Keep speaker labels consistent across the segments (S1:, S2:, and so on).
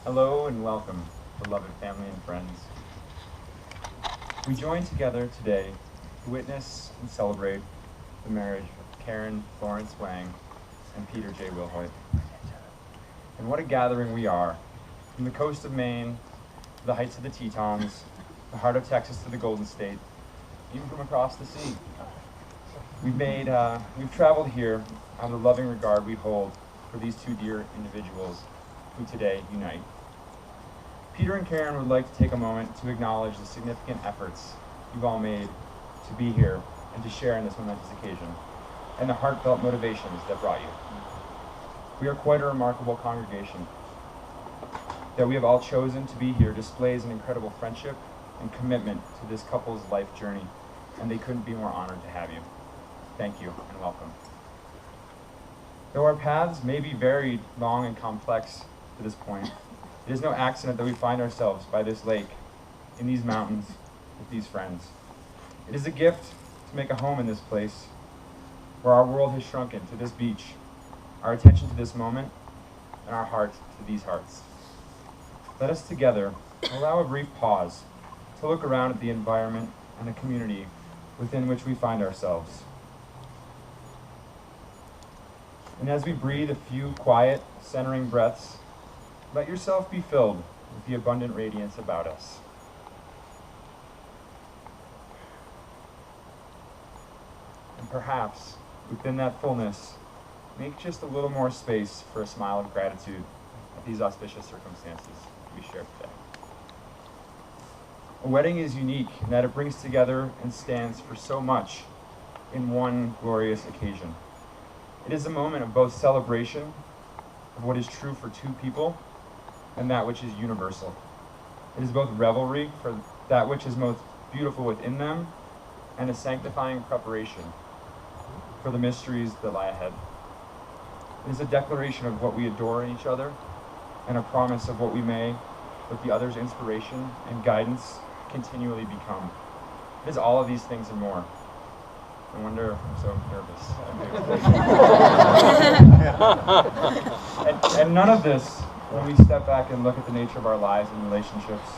S1: Hello and welcome, beloved family and friends. We join together today to witness and celebrate the marriage of Karen Florence Wang and Peter J. Wanghoite. And what a gathering we are, from the coast of Maine to the heights of the Tetons, the heart of Texas to the Golden State, even from across the sea. We've traveled here out of the loving regard we hold for these two dear individuals who today unite. Peter and Karen would like to take a moment to acknowledge the significant efforts you've all made to be here and to share in this momentous occasion, and the heartfelt motivations that brought you. We are quite a remarkable congregation. That we have all chosen to be here displays an incredible friendship and commitment to this couple's life journey, and they couldn't be more honored to have you. Thank you and welcome. Though our paths may be varied, long, and complex to this point, it is no accident that we find ourselves by this lake, in these mountains, with these friends. It is a gift to make a home in this place, where our world has shrunken to this beach, our attention to this moment, and our heart to these hearts. Let us together allow a brief pause to look around at the environment and the community within which we find ourselves. And as we breathe a few quiet, centering breaths, let yourself be filled with the abundant radiance about us. And perhaps, within that fullness, make just a little more space for a smile of gratitude at these auspicious circumstances we share today. A wedding is unique in that it brings together and stands for so much in one glorious occasion. It is a moment of both celebration of what is true for two people and that which is universal. It is both revelry for that which is most beautiful within them and a sanctifying preparation for the mysteries that lie ahead. It is a declaration of what we adore in each other and a promise of what we may, with the other's inspiration and guidance, continually become. It is all of these things and more. I wonder if I'm so nervous. And none of this, when we step back and look at the nature of our lives and relationships,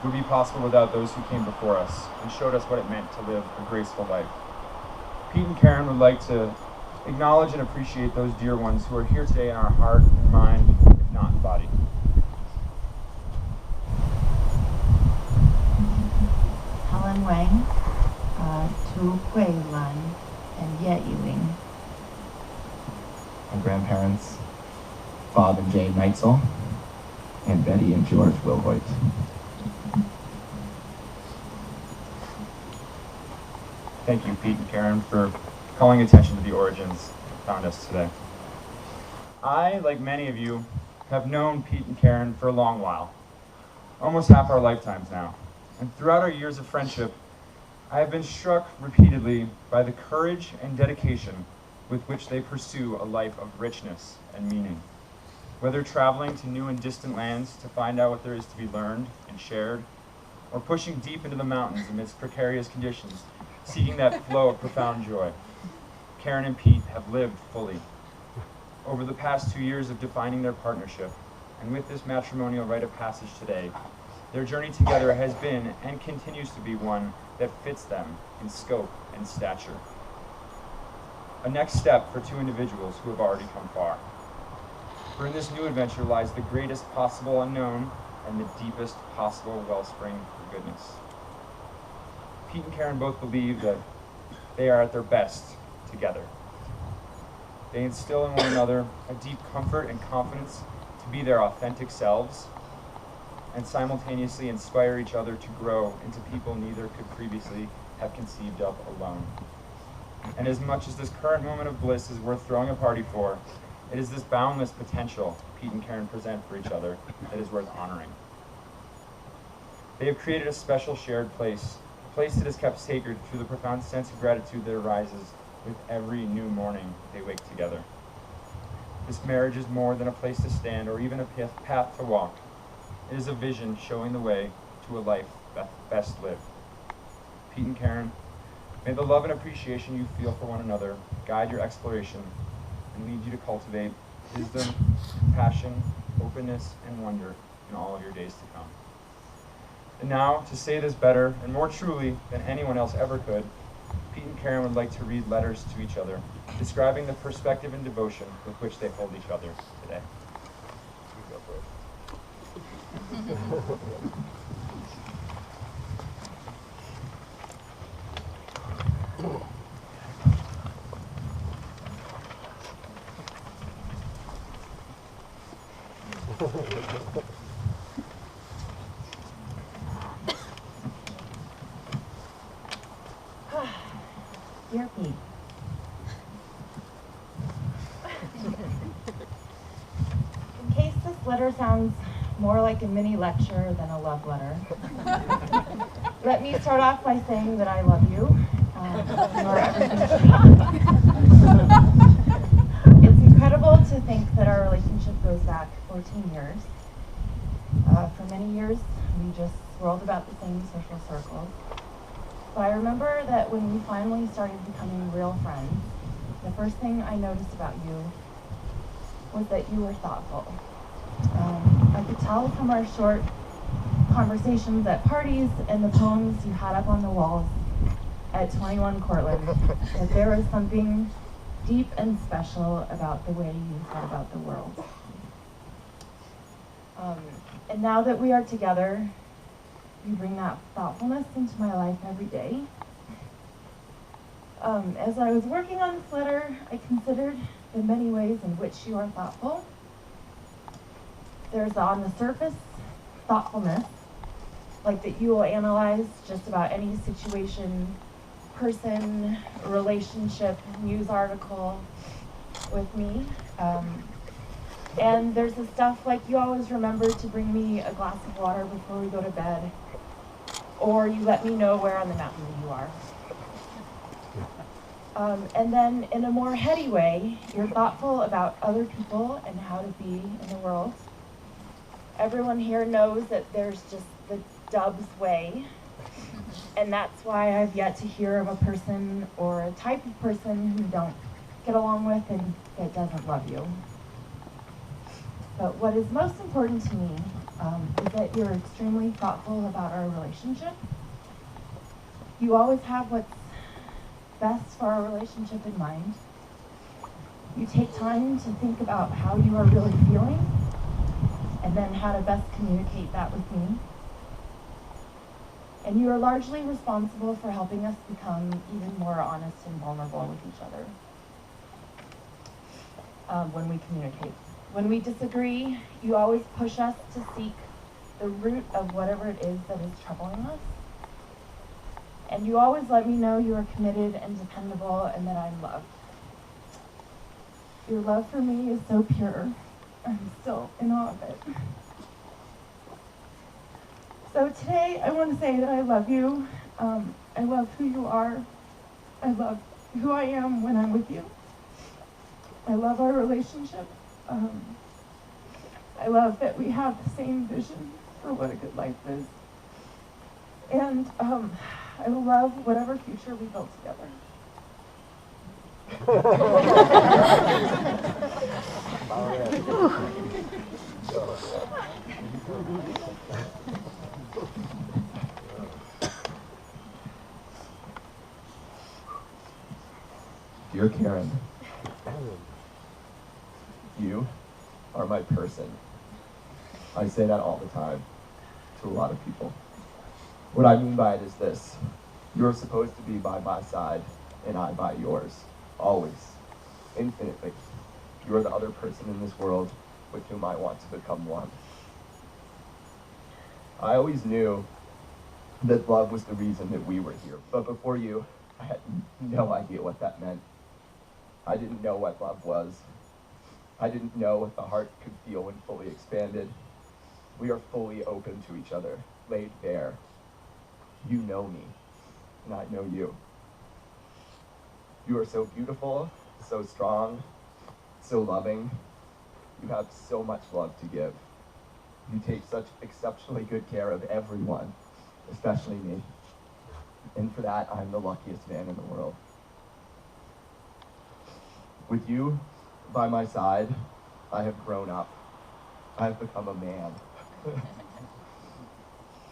S1: would be possible without those who came before us and showed us what it meant to live a graceful life. Pete and Karen would like to acknowledge and appreciate those dear ones who are here today in our heart and mind, if not in body.
S2: Helen Wang, Tu Hui Lan, and Ye Ewing.
S3: My grandparents, Bob and Jane Neitzel, and Betty and George Wanghoite.
S1: Thank you, Pete and Karen, for calling attention to the origins that found us today. I, like many of you, have known Pete and Karen for a long while, almost half our lifetimes now. And throughout our years of friendship, I have been struck repeatedly by the courage and dedication with which they pursue a life of richness and meaning. Whether traveling to new and distant lands to find out what there is to be learned and shared, or pushing deep into the mountains amidst precarious conditions, seeking that flow of profound joy, Karen and Pete have lived fully. Over the past 2 years of defining their partnership, and with this matrimonial rite of passage today, their journey together has been and continues to be one that fits them in scope and stature. A next step for two individuals who have already come far. For in this new adventure lies the greatest possible unknown and the deepest possible wellspring of goodness. Pete and Karen both believe that they are at their best together. They instill in one another a deep comfort and confidence to be their authentic selves, and simultaneously inspire each other to grow into people neither could previously have conceived of alone. And as much as this current moment of bliss is worth throwing a party for, it is this boundless potential Pete and Karen present for each other that is worth honoring. They have created a special shared place, a place that is kept sacred through the profound sense of gratitude that arises with every new morning they wake together. This marriage is more than a place to stand or even a path to walk. It is a vision showing the way to a life best lived. Pete and Karen, may the love and appreciation you feel for one another guide your exploration and lead you to cultivate wisdom, compassion, openness, and wonder in all of your days to come. And now, to say this better and more truly than anyone else ever could, Pete and Karen would like to read letters to each other, describing the perspective and devotion with which they hold each other today.
S2: Dear Pete, in case this letter sounds more like a mini lecture than a love letter, let me start off by saying that I love you. You are everything to me. It's incredible to think that our relationship goes back 14 years. For many years, we just swirled about the same social circles. But I remember that when we finally started becoming real friends, the first thing I noticed about you was that you were thoughtful. I could tell from our short conversations at parties and the poems you had up on the walls at 21 Cortlandt that there was something deep and special about the way you thought about the world. And now that we are together, you bring that thoughtfulness into my life every day. As I was working on this letter, I considered the many ways in which you are thoughtful. There's on the surface thoughtfulness, like that you will analyze just about any situation, person, relationship, news article with me. And there's the stuff like you always remember to bring me a glass of water before we go to bed, or you let me know where on the mountain you are. And then in a more heady way, you're thoughtful about other people and how to be in the world. Everyone here knows that there's just the Dubs way, and that's why I've yet to hear of a person or a type of person who you don't get along with and that doesn't love you. But what is most important to me is that you're extremely thoughtful about our relationship. You always have what's best for our relationship in mind. You take time to think about how you are really feeling and then how to best communicate that with me. And you are largely responsible for helping us become even more honest and vulnerable with each other when we communicate. When we disagree, you always push us to seek the root of whatever it is that is troubling us. And you always let me know you are committed and dependable and that I'm loved. Your love for me is so pure. I'm still in awe of it. So today I want to say that I love you. I love who you are. I love who I am when I'm with you. I love our relationship. I love that we have the same vision for what a good life is. And I love whatever future we build together.
S3: Dear Karen, you are my person. I say that all the time to a lot of people. What I mean by it is this: you're supposed to be by my side and I by yours, always. infinitely. You are the other person in this world with whom I want to become one. I always knew that love was the reason that we were here. But before you, I had no idea what that meant. I didn't know what love was. I didn't know what the heart could feel when fully expanded. We are fully open to each other, laid bare. You know me, and I know you. You are so beautiful, so strong, so loving. You have so much love to give. You take such exceptionally good care of everyone, especially me. And for that, I'm the luckiest man in the world. With you by my side, I have grown up. I have become a man.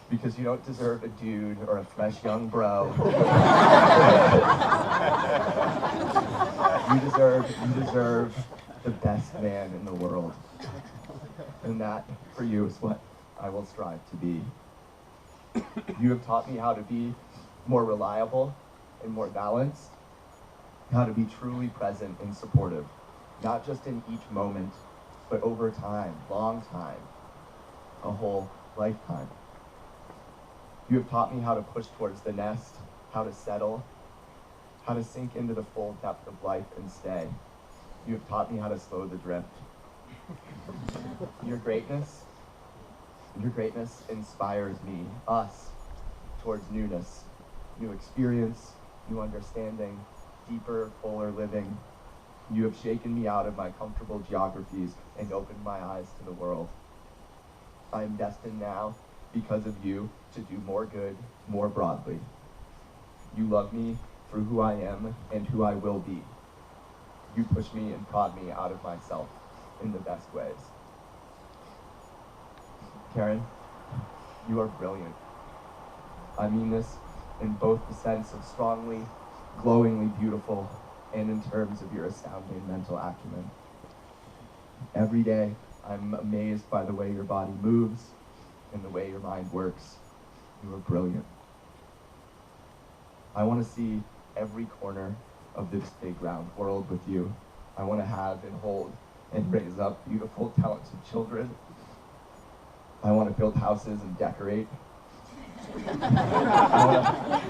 S3: Because you don't deserve a dude or a fresh young bro. You deserve the best man in the world. And that, for you, is what I will strive to be. You have taught me how to be more reliable and more balanced, how to be truly present and supportive, not just in each moment, but over time, long time, a whole lifetime. You have taught me how to push towards the nest, how to settle, how to sink into the full depth of life and stay. You have taught me how to slow the drift. Your greatness inspires me, us, towards newness, new experience, new understanding, deeper, fuller living. You have shaken me out of my comfortable geographies and opened my eyes to the world. I am destined now, because of you, to do more good, more broadly. You love me for who I am and who I will be. You push me and prod me out of myself in the best ways. Karen, you are brilliant. I mean this in both the sense of strongly, glowingly beautiful, and in terms of your astounding mental acumen. Every day, I'm amazed by the way your body moves and the way your mind works. You are brilliant. I want to see every corner of this big round world with you. I want to have and hold and raise up beautiful, talented children. I want to build houses and decorate.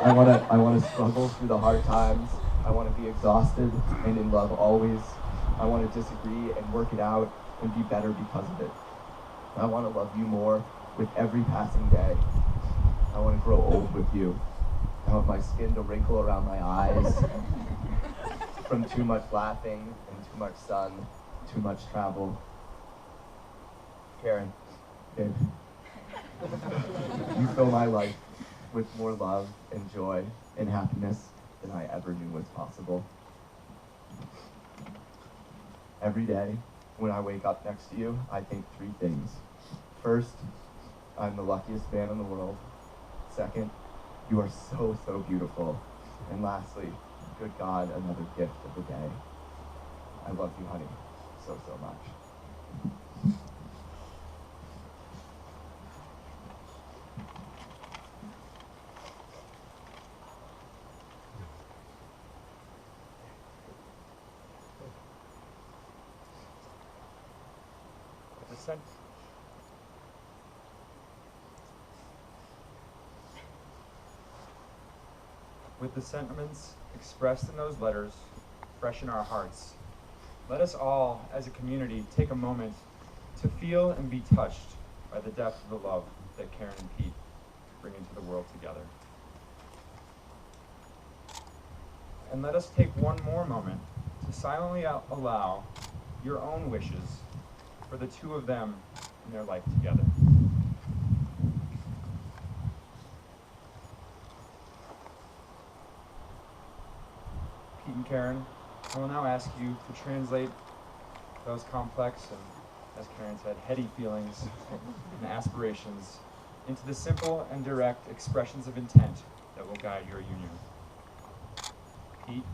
S3: I want to struggle through the hard times. I want to be exhausted and in love always. I want to disagree and work it out and be better because of it. I want to love you more with every passing day. I want to grow old with you. I want my skin to wrinkle around my eyes from too much laughing and too much sun, too much travel. Karen, babe, you fill my life with more love and joy and happiness than I ever knew was possible. Every day, when I wake up next to you, I think three things. First, I'm the luckiest man in the world. Second, you are so, so beautiful. And lastly, good God, another gift of the day. I love you, honey, so, so much.
S1: With the sentiments expressed in those letters fresh in our hearts, let us all, as a community, take a moment to feel and be touched by the depth of the love that Karen and Pete bring into the world together. And let us take one more moment to silently allow your own wishes for the two of them in their life together. Pete and Karen, I will now ask you to translate those complex and, as Karen said, heady feelings and aspirations into the simple and direct expressions of intent that will guide your union. Pete,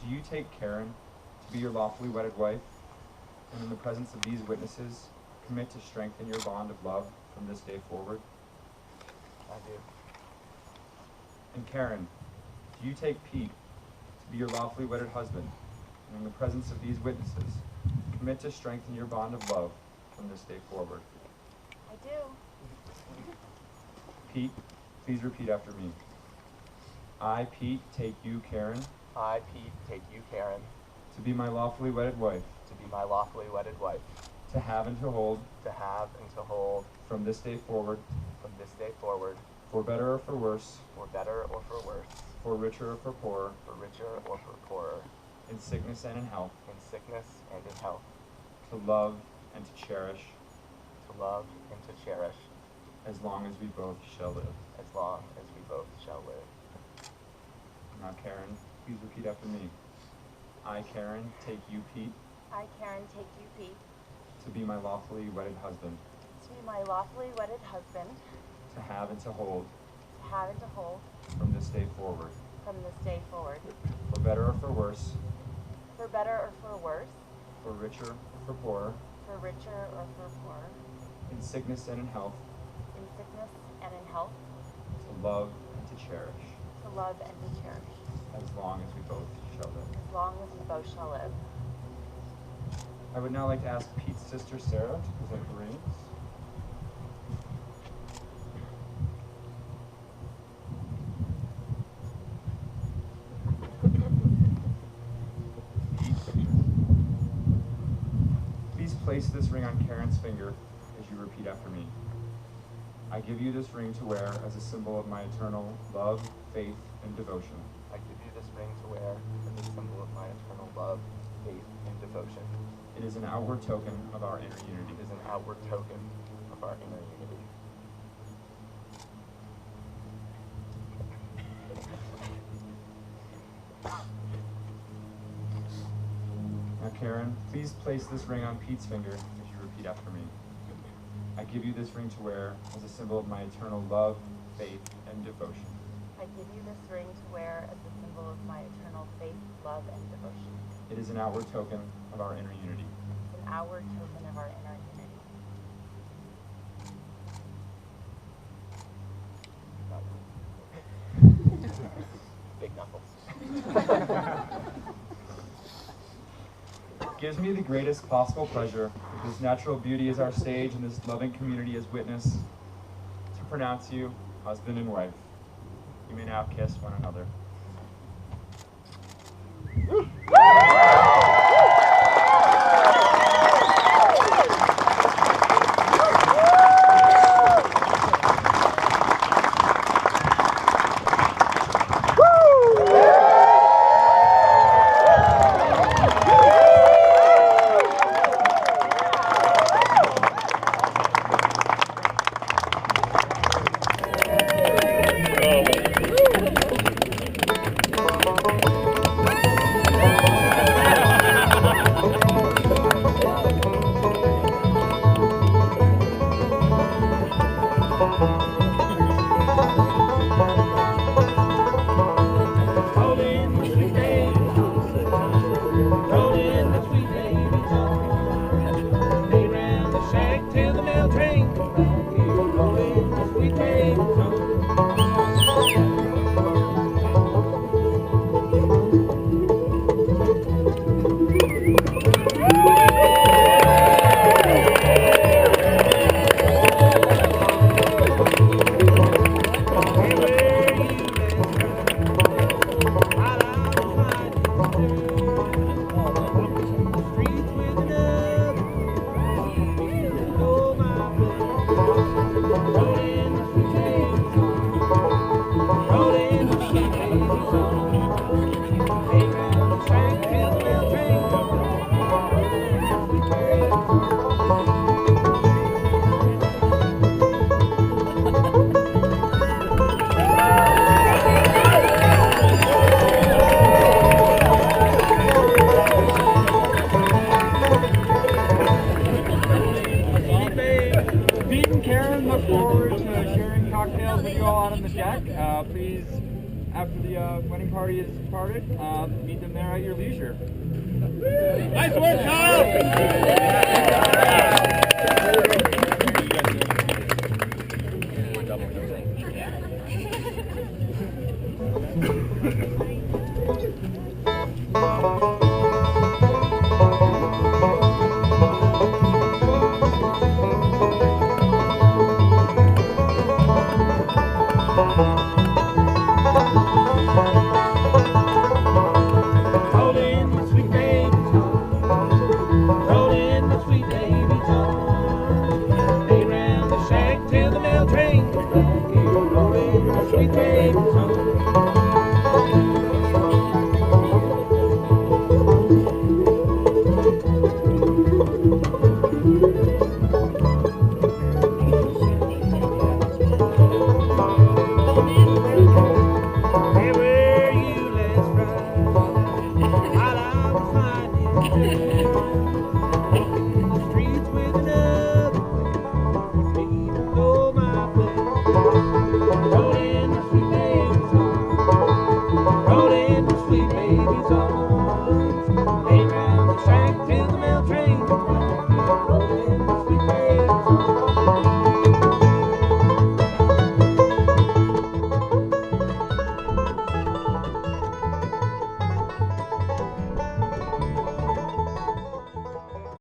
S1: do you take Karen to be your lawfully wedded wife, and in the presence of these witnesses, commit to strengthen your bond of love from this day forward?
S3: I do.
S1: And Karen, do you take Pete to be your lawfully wedded husband, and in the presence of these witnesses, commit to strengthen your bond of love from this day forward.
S2: I do.
S1: Pete, please repeat after me. I, Pete, take you, Karen,
S3: I, Pete, take you, Karen,
S1: to be my lawfully wedded wife,
S3: to be my lawfully wedded wife,
S1: to have and to hold,
S3: from this day forward,
S1: for better or for worse,
S3: for better or for worse,
S1: for richer or for poorer, in sickness and in health, to love and to cherish, as long as we both shall live. Now, Karen, please repeat after me. I, Karen, take you, Pete,
S2: I, Karen, take you, Pete,
S1: to be my lawfully wedded husband,
S2: to be my lawfully wedded husband,
S1: to have and to hold,
S2: to have and to hold,
S1: from this day forward,
S2: from this day forward,
S1: for better or for worse,
S2: for better or for worse,
S1: for richer or for poorer,
S2: for richer or for poorer,
S1: in sickness and in health,
S2: in sickness and in health,
S1: to love and to cherish,
S2: to love and to cherish,
S1: as long as we both shall live.
S2: as long as we both shall live.
S1: I would now like to ask Pete's sister Sarah to present the rings. Pete, please place this ring on Karen's finger as you repeat after me. I give you this ring to wear as a symbol of my eternal love, faith, and devotion. It is an outward token of our inner unity. Now, Karen, please place this ring on Pete's finger as you repeat after me. I give you this ring to wear as a symbol of my eternal love, faith, and devotion.
S2: I give you this ring to wear as a symbol of my eternal faith, love, and devotion.
S1: It is an outward token of our inner unity.
S2: It's an outward token of our inner unity.
S3: Big knuckles.
S1: It gives me the greatest possible pleasure, with this natural beauty as our stage and this loving community as witness, to pronounce you husband and wife. You may now kiss one another.
S4: Please, after the wedding party is parted, meet them there at your leisure. Nice work, Kyle!
S5: Rode in the